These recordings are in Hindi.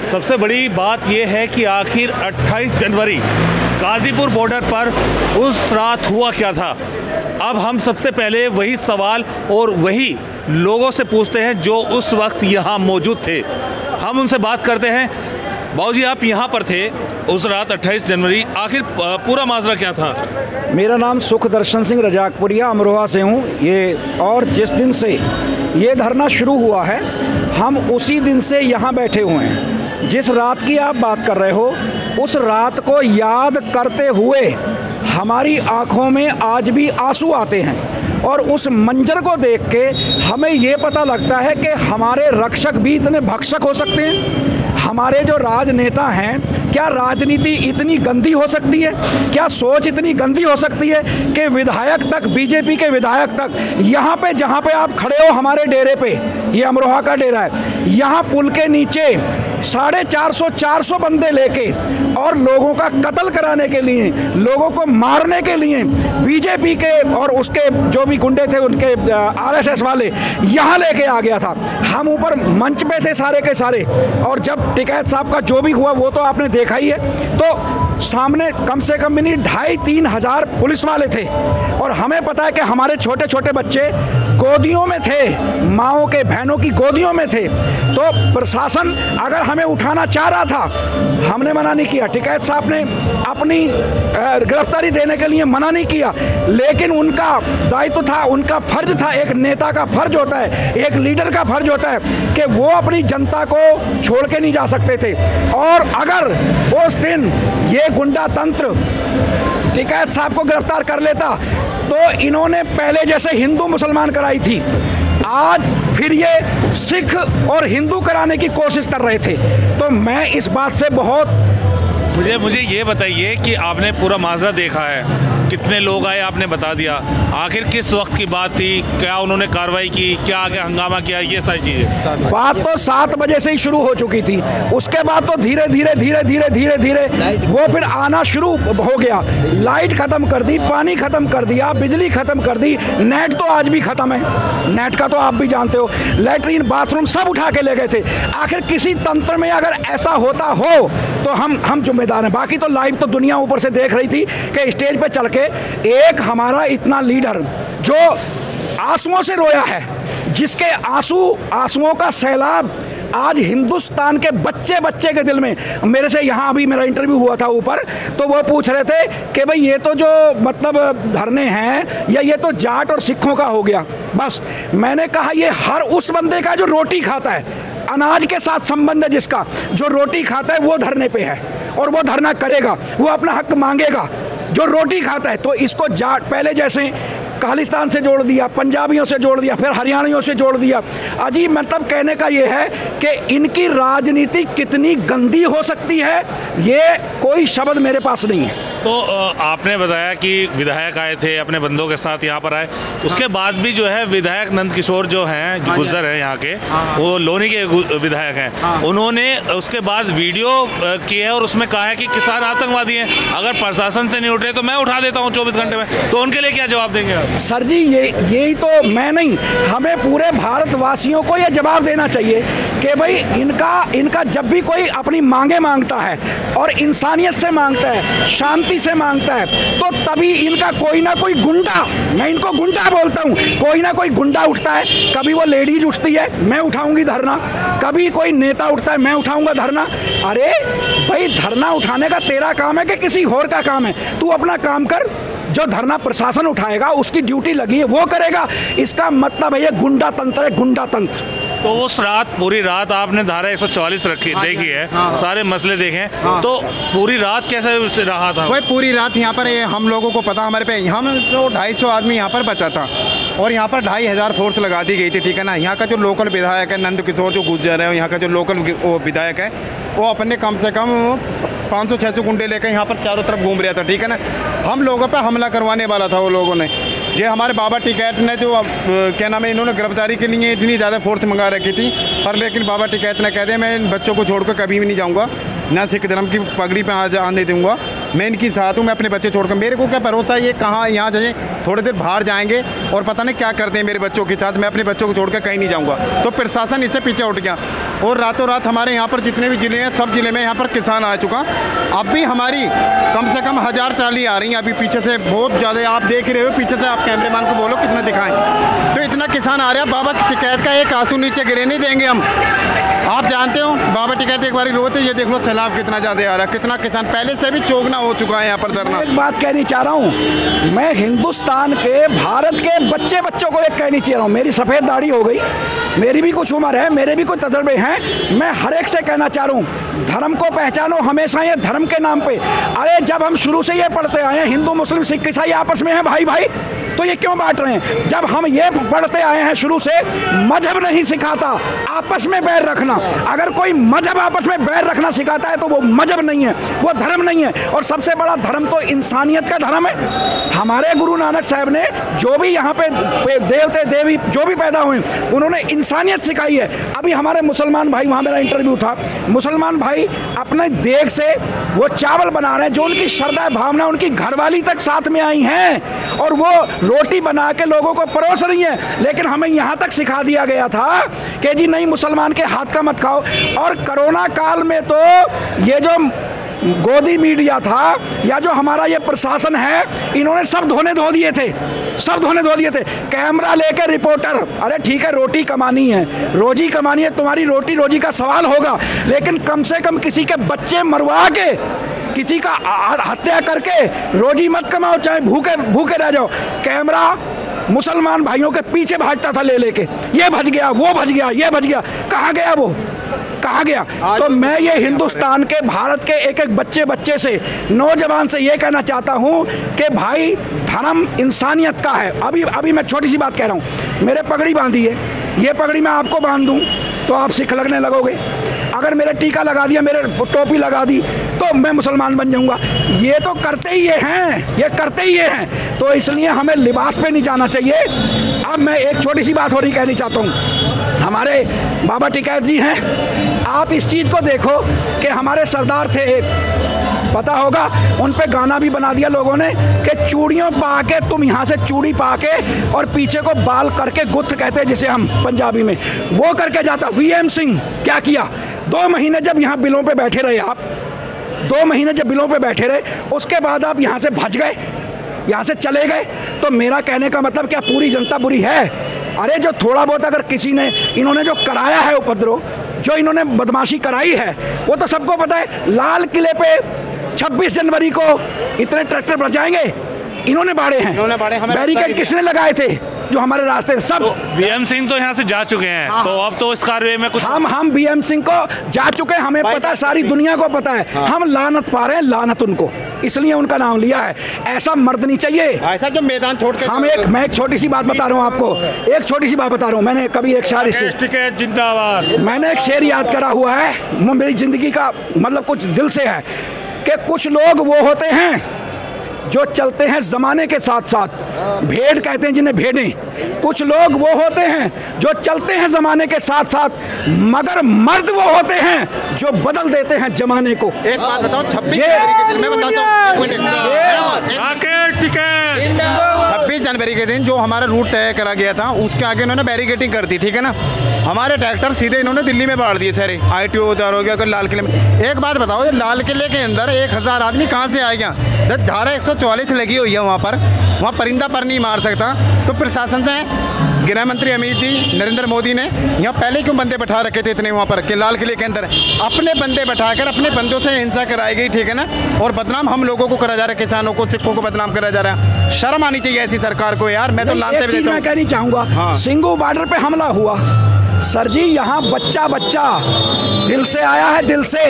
सबसे बड़ी बात यह है कि आखिर 28 जनवरी गाज़ीपुर बॉर्डर पर उस रात हुआ क्या था। अब हम सबसे पहले वही सवाल और वही लोगों से पूछते हैं जो उस वक्त यहाँ मौजूद थे। हम उनसे बात करते हैं। बाबूजी, आप यहाँ पर थे उस रात 28 जनवरी, आखिर पूरा माजरा क्या था? मेरा नाम सुखदर्शन सिंह रजाकपुरिया अमरोहा से हूँ और जिस दिन से ये धरना शुरू हुआ है हम उसी दिन से यहाँ बैठे हुए हैं। जिस रात की आप बात कर रहे हो उस रात को याद करते हुए हमारी आँखों में आज भी आंसू आते हैं और उस मंजर को देख के हमें ये पता लगता है कि हमारे रक्षक भी इतने भक्षक हो सकते हैं। हमारे जो राजनेता हैं, क्या राजनीति इतनी गंदी हो सकती है? क्या सोच इतनी गंदी हो सकती है कि विधायक तक, बीजेपी के विधायक तक, यहाँ पे जहाँ पे आप खड़े हो हमारे डेरे पे, ये अमरोहा का डेरा है, यहाँ पुल के नीचे 450 बंदे लेके और लोगों का कत्ल कराने के लिए, लोगों को मारने के लिए बीजेपी के और उसके जो भी गुंडे थे उनके आरएसएस वाले यहाँ लेके आ गया था। हम ऊपर मंच पे थे सारे के सारे, और जब टिकैत साहब का जो भी हुआ वो तो आपने देखा ही है। तो सामने कम से कम 2,500-3 हज़ार पुलिस वाले थे और हमें पता है कि हमारे छोटे छोटे बच्चे गोदियों में थे, माँओं के, बहनों की गोदियों में थे। तो प्रशासन अगर हमें उठाना चाह रहा था, हमने मना नहीं किया। टिकैत साहब ने अपनी गिरफ्तारी देने के लिए मना नहीं किया, लेकिन उनका दायित्व था, उनका फर्ज था, एक नेता का फर्ज होता है, एक लीडर का फर्ज होता है कि वो अपनी जनता को छोड़ के नहीं जा सकते थे। और अगर उस दिन ये गुंडा तंत्र टिकैत साहब को गिरफ्तार कर लेता तो इन्होंने पहले जैसे हिंदू मुसलमान कराई थी, आज फिर ये सिख और हिंदू कराने की कोशिश कर रहे थे। तो मैं इस बात से बहुत मुझे ये बताइए कि आपने पूरा माजरा देखा है, कितने लोग आए आपने बता दिया, आखिर किस वक्त की बात थी, क्या उन्होंने कार्रवाई की, क्या आगे हंगामा किया, ये सारी चीज़ें? बात तो 7 बजे से ही शुरू हो चुकी थी। उसके बाद तो धीरे धीरे वो फिर आना शुरू हो गया। लाइट ख़त्म कर दी, पानी ख़त्म कर दिया, बिजली ख़त्म कर दी, नेट तो आज भी ख़त्म है, नेट का तो आप भी जानते हो, लैट्रीन बाथरूम सब उठा के ले गए थे। आखिर किसी तंत्र में अगर ऐसा होता हो तो हम जिम्मेदार हैं। बाकी तो लाइव तो दुनिया ऊपर से देख रही थी कि स्टेज पे चढ़ के एक हमारा इतना लीडर जो आंसुओं से रोया है, जिसके आंसुओं का सैलाब आज हिंदुस्तान के बच्चे के दिल में। मेरे से यहाँ अभी मेरा इंटरव्यू हुआ था ऊपर, तो वो पूछ रहे थे कि भाई ये तो जो मतलब धरने हैं या ये तो जाट और सिखों का हो गया। बस मैंने कहा ये हर उस बंदे का जो रोटी खाता है, अनाज के साथ संबंध है जिसका, जो रोटी खाता है वो धरने पे है और वो धरना करेगा, वो अपना हक मांगेगा जो रोटी खाता है। तो इसको जाट पहले जैसे खालिस्तान से जोड़ दिया, पंजाबियों से जोड़ दिया, फिर हरियाणियों से जोड़ दिया। अजीब मतलब कहने का ये है कि इनकी राजनीति कितनी गंदी हो सकती है, ये कोई शब्द मेरे पास नहीं है। तो आपने बताया कि विधायक आए थे, अपने बंदों के साथ यहाँ पर आए, उसके बाद भी जो है विधायक नंद किशोर जो हैं, गुज्जर हैं यहाँ के, वो लोनी के विधायक हैं, उन्होंने उसके बाद वीडियो की है और उसमें कहा है कि किसान आतंकवादी हैं, अगर प्रशासन से नहीं उठ रहे तो मैं उठा देता हूँ 24 घंटे में। तो उनके लिए क्या जवाब देंगे आप? सर जी, यही तो मैं नहीं, हमें पूरे भारतवासियों को ये जवाब देना चाहिए कि भाई इनका जब भी कोई अपनी मांगे मांगता है और इंसानियत से मांगता है, शांति से मांगता है, तो तभी इनका कोई ना कोई गुंडा, मैं इनको गुंडा बोलता हूँ, कोई ना कोई गुंडा उठता है। कभी वो लेडीज उठती है, मैं उठाऊंगी धरना, कभी कोई नेता उठता है, मैं उठाऊंगा धरना। अरे भाई, धरना उठाने का तेरा काम है कि किसी और का काम है? तू अपना काम कर, जो धरना प्रशासन उठाएगा उसकी ड्यूटी लगी है वो करेगा। इसका मतलब है ये गुंडा तंत्र है, गुंडा तंत्र। तो उस रात, पूरी रात आपने धारा 144 देखी है, सारे मसले देखे, तो पूरी रात कैसे रहा था? भाई पूरी रात यहाँ पर हम लोगों को पता, हमारे पे हम जो 250 आदमी यहाँ पर बचा था और यहाँ पर 2500 फोर्स लगा दी गई थी, ठीक है ना। यहाँ का जो लोकल विधायक है नंद किशोर जो गुज्जर है, यहाँ का जो लोकल विधायक है, वो अपने कम से कम 500-600 गुंडे लेकर यहाँ पर चारों तरफ घूम रहा था, ठीक है ना। हम लोगों पर हमला करवाने वाला था वो लोगों ने। ये हमारे बाबा टिकैत ने जो क्या नाम है, इन्होंने गिरफ्तारी के लिए इतनी ज़्यादा फोर्स मंगा रखी थी, पर लेकिन बाबा टिकैत ने कह दिया मैं इन बच्चों को छोड़कर कभी भी नहीं जाऊँगा, ना सिख धर्म की पगड़ी पे आने दूँगा। मैं इनकी साथ हूँ, मैं अपने बच्चे छोड़कर, मेरे को क्या भरोसा है ये कहाँ यहाँ जाए, थोड़ी देर बाहर जाएंगे और पता नहीं क्या करते हैं मेरे बच्चों के साथ। मैं अपने बच्चों को छोड़कर कहीं नहीं जाऊँगा। तो प्रशासन इससे पीछे उठ गया और रातों रात हमारे यहाँ पर जितने भी ज़िले हैं सब ज़िले में यहाँ पर किसान आ चुका। अब भी हमारी कम से कम 1000 ट्राली आ रही हैं अभी पीछे से, बहुत ज़्यादा आप देख ही रहे हो पीछे से। आप कैमरेमैन को बोलो कितना दिखाएं, तो इतना किसान आ रहा है। बाबा टिकैत का एक आंसू नीचे गिरे नहीं देंगे हम। आप जानते हो बाबा टिकैत एक बार रोते, ये देख लो सैलाब कितना ज़्यादा आ रहा है, कितना किसान पहले से भी चौगना हो चुका है यहाँ पर धरना। एक बात कहनी चाह रहा हूँ, मैं हिंदुस्तान के भारत के बच्चों को एक कहनी चाह रहा हूँ। मेरी सफ़ेद दाढ़ी हो गई, मेरी भी कुछ उम्र है, मेरे भी कुछ तजर्बे हैं। मैं हर एक से कहना चाह रहा हूँ, धर्म को पहचानो हमेशा, ये धर्म के नाम पे। अरे जब हम शुरू से ये पढ़ते आए हैं हिंदू मुस्लिम सिख ईसाई आपस में हैं भाई भाई, तो ये क्यों बांट रहे हैं? जब हम ये पढ़ते आए हैं शुरू से, मजहब नहीं सिखाता आपस में बैर रखना। अगर कोई मजहब आपस में बैर रखना सिखाता है तो वो मजहब नहीं है, वो धर्म नहीं है। और सबसे बड़ा धर्म तो इंसानियत का धर्म है। हमारे गुरु नानक साहब ने जो भी यहाँ पे देवते देवी जो भी पैदा हुए उन्होंने इंसानियत सिखाई है। अभी हमारे मुसलमान भाई, वहाँ मेरा इंटरव्यू था, मुसलमान भाई अपने देग से वो चावल बना रहे हैं, जो उनकी श्रद्धा भावना, उनकी घरवाली तक साथ में आई हैं और वो रोटी बना के लोगों को परोस रही है। लेकिन हमें यहाँ तक सिखा दिया गया था कि जी नहीं, मुसलमान के हाथ का मत खाओ। और कोरोना काल में तो ये जो गोदी मीडिया था या जो हमारा ये प्रशासन है, इन्होंने सब धोने धो दिए थे, सब धोने धो दिए थे। कैमरा लेके रिपोर्टर, अरे ठीक है रोटी कमानी है, रोजी कमानी है, तुम्हारी रोटी रोजी का सवाल होगा, लेकिन कम से कम किसी के बच्चे मरवा के, किसी का हत्या करके रोजी मत कमाओ, चाहे भूखे भूखे रह जाओ। कैमरा मुसलमान भाइयों के पीछे भागता था ले लेके, ये भज गया, वो भज गया, ये भज गया, कहाँ गया वो, कहाँ गया? तो मैं ये हिंदुस्तान के भारत के एक एक बच्चे से, नौजवान से ये कहना चाहता हूँ कि भाई धर्म इंसानियत का है। अभी मैं छोटी सी बात कह रहा हूँ, मेरे पगड़ी बांधी है, ये पगड़ी मैं आपको बांध दूँ तो आप सिख लगने लगोगे। अगर मेरे टीका लगा दिया, मेरे टोपी लगा दी तो मैं मुसलमान बन जाऊंगा। ये तो करते ही ये हैं, ये करते ही ये हैं। तो इसलिए हमें लिबास पे नहीं जाना चाहिए। अब मैं एक छोटी सी बात और ही कहनी चाहता हूँ, हमारे बाबा टिकैत जी हैं, आप इस चीज़ को देखो कि हमारे सरदार थे एक, पता होगा, उन पे गाना भी बना दिया लोगों ने कि चूड़ियों पा के, तुम यहाँ से चूड़ी पा के और पीछे को बाल करके, गुत्थ कहते हैं जिसे हम पंजाबी में, वो करके जाता। वीएम सिंह क्या किया, 2 महीने जब यहाँ बिलों पे बैठे रहे आप, 2 महीने जब बिलों पे बैठे रहे, उसके बाद आप यहाँ से भज गए, यहाँ से चले गए। तो मेरा कहने का मतलब क्या पूरी जनता बुरी है? अरे जो थोड़ा बहुत अगर किसी ने, इन्होंने जो कराया है उपद्रव, जो इन्होंने बदमाशी कराई है, वो तो सबको पता है। लाल किले पे 26 जनवरी को इतने ट्रैक्टर बढ़ जाएंगे, इन्होंने बाड़े हैं। बैरिकेड किसने लगाए थे? जो हमारे रास्ते सब। तो वीएम सिंह तो यहाँ से जा चुके हैं। हाँ। तो अब तो इस कार्य में कुछ हम वीएम सिंह को जा चुके हैं, हमें पता है, सारी दुनिया को पता है। हाँ। हम लानत पा रहे हैं, लानत उनको, इसलिए उनका नाम लिया है। ऐसा मर्द नहीं चाहिए, ऐसा जो मैदान छोड़ के। मैं एक छोटी सी बात बता रहा हूँ आपको, एक छोटी सी बात बता रहा हूँ। मैंने कभी एक शायर, जिंदाबाद, मैंने एक शेर याद करा हुआ है, मेरी जिंदगी का मतलब कुछ दिल से है कि कुछ लोग वो होते हैं जो चलते हैं ज़माने के साथ साथ, भेड़ कहते हैं जिन्हें भेड़ें। कुछ लोग वो होते हैं जो चलते हैं ज़माने के साथ साथ, मगर मर्द वो होते हैं जो बदल देते हैं ज़माने को। एक बात बताओ, 26 जनवरी के दिन जो हमारा रूट तय करा गया था, उसके आगे इन्होंने बैरिकेडिंग कर दी, ठीक है ना। हमारे ट्रैक्टर सीधे इन्होंने दिल्ली में बाढ़ दिए सारे, ITO हो गया, लाल किले में। एक बात बताओ, लाल किले के अंदर 1000 आदमी कहाँ से आएगा? धारा 144 लगी हुई है वहाँ पर, वहाँ परिंदा पर नहीं मार सकता। तो प्रशासन से गृह मंत्री अमित जी, नरेंद्र मोदी ने यहाँ पहले क्यों बंदे बैठा रखे थे इतने वहाँ पर कि लाल किले के अंदर अपने बंदे बैठाकर अपने बंदों से हिंसा कराई गई, ठीक है ना। और बदनाम हम लोगों को करा जा रहा है, किसानों को, सिखों को बदनाम करा जा रहा है। शर्म आनी चाहिए ऐसी सरकार को यार। मैं तो लानते भी देता हूं। मैं कहनी चाहूँगा, हाँ। सिंगू बॉर्डर पे हमला हुआ सर जी, यहाँ बच्चा दिल से आया है, दिल से।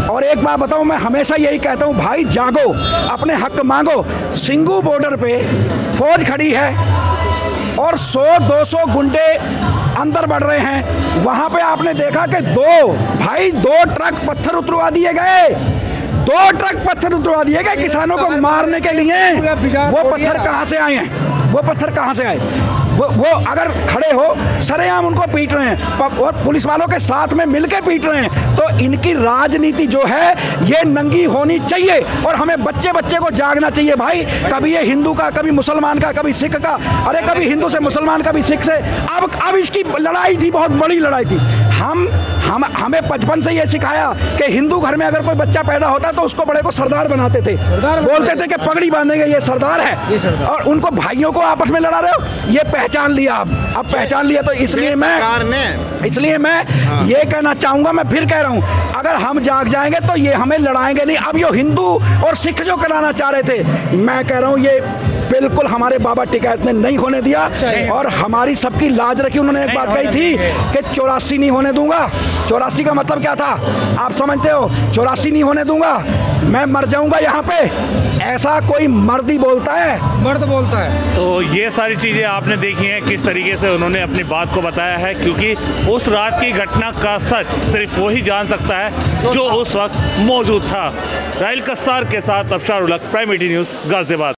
और एक बात बताऊं, मैं हमेशा यही कहता हूं, भाई जागो, अपने हक मांगो। सिंगू बॉर्डर पे फौज खड़ी है और 100-200 गुंडे अंदर बढ़ रहे हैं। वहां पे आपने देखा कि 2 ट्रक पत्थर उतरवा दिए गए, 2 ट्रक पत्थर उतरवा दिए गए किसानों को मारने के लिए। वो पत्थर कहाँ से आए हैं? वो पत्थर कहाँ से आए? वो अगर खड़े हो सरेआम उनको पीट रहे हैं और पुलिस वालों के साथ में मिलकर पीट रहे हैं, तो इनकी राजनीति जो है ये नंगी होनी चाहिए और हमें बच्चे बच्चे को जागना चाहिए भाई। कभी ये हिंदू का, कभी मुसलमान का, कभी सिख का, अरे कभी हिंदू से मुसलमान, कभी सिख से। अब इसकी लड़ाई थी, बहुत बड़ी लड़ाई थी। हमें बचपन से ये सिखाया कि हिंदू घर में अगर कोई बच्चा पैदा होता तो उसको बड़े को सरदार बनाते थे, बोलते थे कि पगड़ी बांधेंगे, ये सरदार है। और उनको भाइयों को आपस में लड़ा रहे हो, ये पहचान लिया। अब पहचान लिया तो इसलिए मैं ये कहना चाहूंगा, मैं फिर कह रहा हूं, अगर हम जाग जाएंगे तो ये हमें लड़ाएंगे नहीं। अब ये हिंदू और सिख जो कराना चाह रहे थे, मैं कह रहा हूं ये बिल्कुल हमारे बाबा टिकैत ने नहीं होने दिया और हमारी सबकी लाज रखी। उन्होंने एक बात कही थी कि 84 नहीं होने दूंगा। 84 का मतलब क्या था आप समझते हो? 84 नहीं होने दूंगा, मैं मर जाऊंगा यहाँ पे, ऐसा कोई मर्द ही बोलता है, मर्द बोलता है। तो ये सारी चीज़ें आपने देखी हैं किस तरीके से उन्होंने अपनी बात को बताया है, क्योंकि उस रात की घटना का सच सिर्फ वही जान सकता है जो उस वक्त मौजूद था। राहिल कस्सार के साथ अफशार उलग, प्राइम 18 न्यूज़, गाजियाबाद।